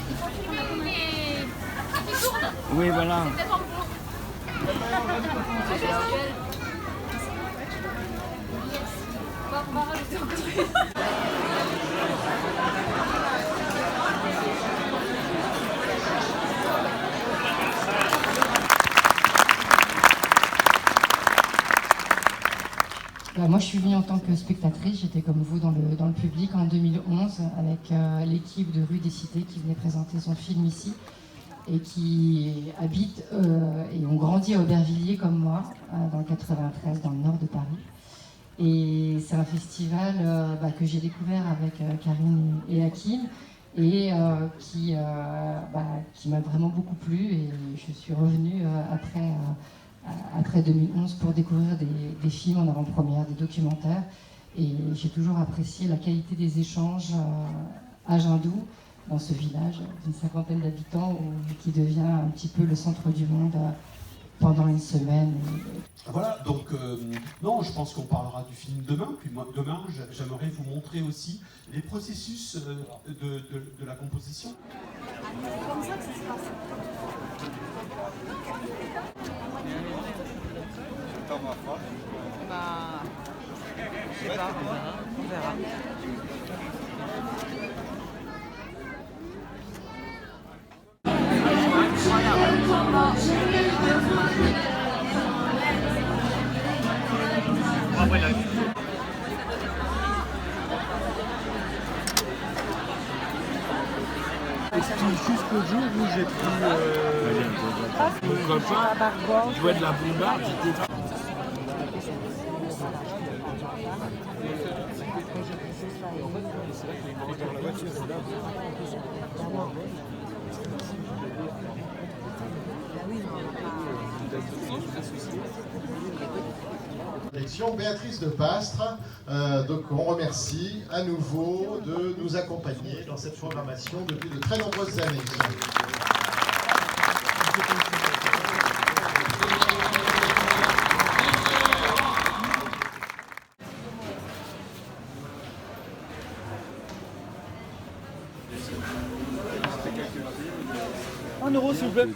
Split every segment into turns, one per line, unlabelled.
Il faut filmer les sourdes.
Oui, voilà.
Moi, je suis venue en tant que spectatrice. J'étais comme vous dans le public en 2011 avec l'équipe de Rue des Cités qui venait présenter son film ici et qui habitent et ont grandi à Aubervilliers comme moi, dans le 93, dans le nord de Paris. Et c'est un festival que j'ai découvert avec Karine et Hakim et qui m'a vraiment beaucoup plu. Et je suis revenue après 2011 pour découvrir des films en avant-première, des documentaires. Et j'ai toujours apprécié la qualité des échanges à Jindoux, dans ce village d'une 50aine d'habitants qui devient un petit peu le centre du monde pendant une semaine.
Voilà, donc non, je pense qu'on parlera du film demain. Puis moi, demain, j'aimerais vous montrer aussi les processus de la composition.
C'est comme ça que ça se passe.
Je sais pas, on verra.
C'était jusqu'au jour où j'ai pris mon copain, il jouait de la bombarde, j'étais...
Béatrice de Pastre, donc on remercie à nouveau de nous accompagner dans cette programmation depuis de très nombreuses années.
€1 s'il vous plaît.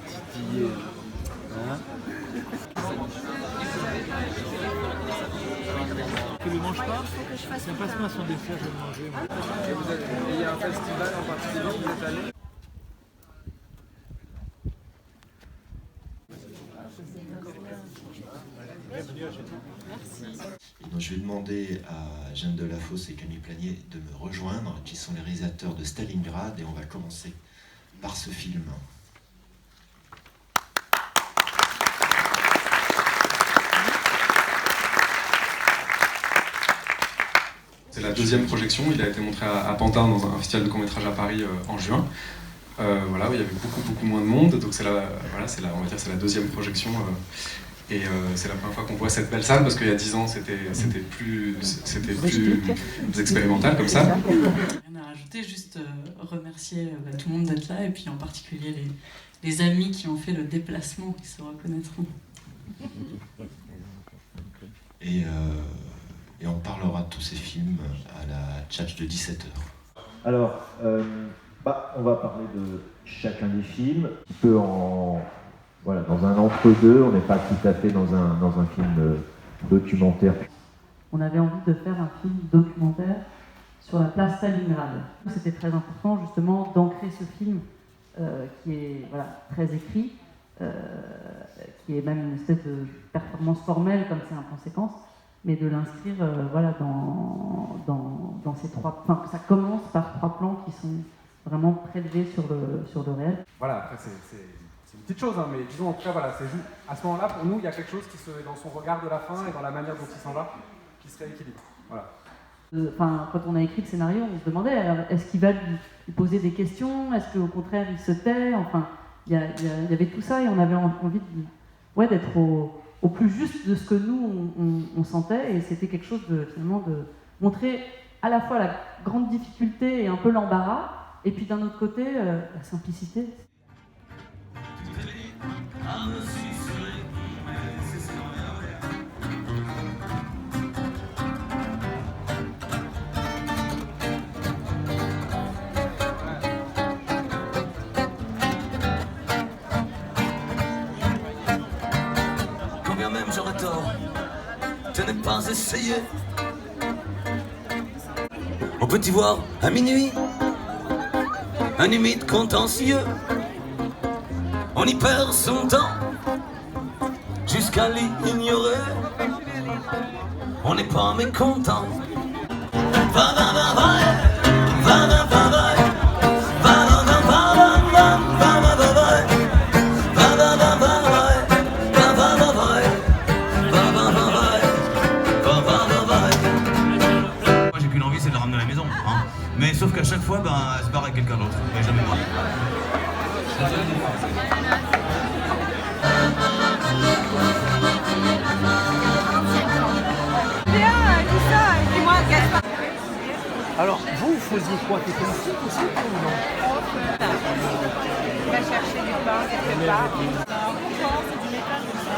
Tu ne le manges pas? Ça passe pas son dessert, je vais le manger.
Et il y a un festival en particulier où vous êtes allé?
Donc, je vais demander à Jeanne Delafosse et Camille Planier de me rejoindre, qui sont les réalisateurs de Stalingrad, et on va commencer par ce film.
C'est la deuxième projection, il a été montré à Pantin dans un festival de court-métrage à Paris en juin. Voilà, où il y avait beaucoup moins de monde, donc c'est la deuxième projection. Et c'est la première fois qu'on voit cette belle salle, parce qu'il y a 10 ans c'était plus expérimental comme ça.
Rien à rajouter, juste remercier tout le monde d'être là, et puis en particulier les amis qui ont fait le déplacement, qui se reconnaîtront.
Et on parlera de tous ces films à la tchatch de 17h.
Alors, on va parler de chacun des films, un peu dans un entre-deux, on n'est pas tout à fait dans un film documentaire.
On avait envie de faire un film documentaire sur la place Stalingrad. C'était très important justement d'ancrer ce film qui est très écrit, qui est même une espèce de performance formelle comme c'est un plan séquence, mais de l'inscrire dans ces trois... Enfin, ça commence par 3 plans qui sont vraiment prélevés sur le réel.
Voilà, après c'est une petite chose, hein, mais disons en tout cas, voilà, c'est juste, à ce moment-là, pour nous, il y a quelque chose qui se, dans son regard de la fin et dans la manière dont il s'en va, qui se rééquilibre. Voilà.
Quand on a écrit le scénario, on se demandait, est-ce qu'il va lui poser des questions? Est-ce qu'au contraire, il se tait? Enfin, il y avait tout ça, et on avait envie d'être au plus juste de ce que nous, on sentait, et c'était quelque chose finalement de montrer à la fois la grande difficulté et un peu l'embarras, et puis d'un autre côté, la simplicité.
pas essayer. On peut y voir à minuit un humide contentieux. On y perd son temps jusqu'à l'ignorer. On n'est pas mécontent. Va, va, va, va, va, va, va, va.
Moi j'ai qu'une envie, c'est de la ramener à la maison. Hein. Mais sauf qu'à chaque fois, ben, elle se barre avec quelqu'un d'autre. Mais jamais moi.
Alors, vous faisiez quoi? T'étais en site aussi ou non?
On va chercher du pain quelque part. C'est un confort, c'est du métal de ça.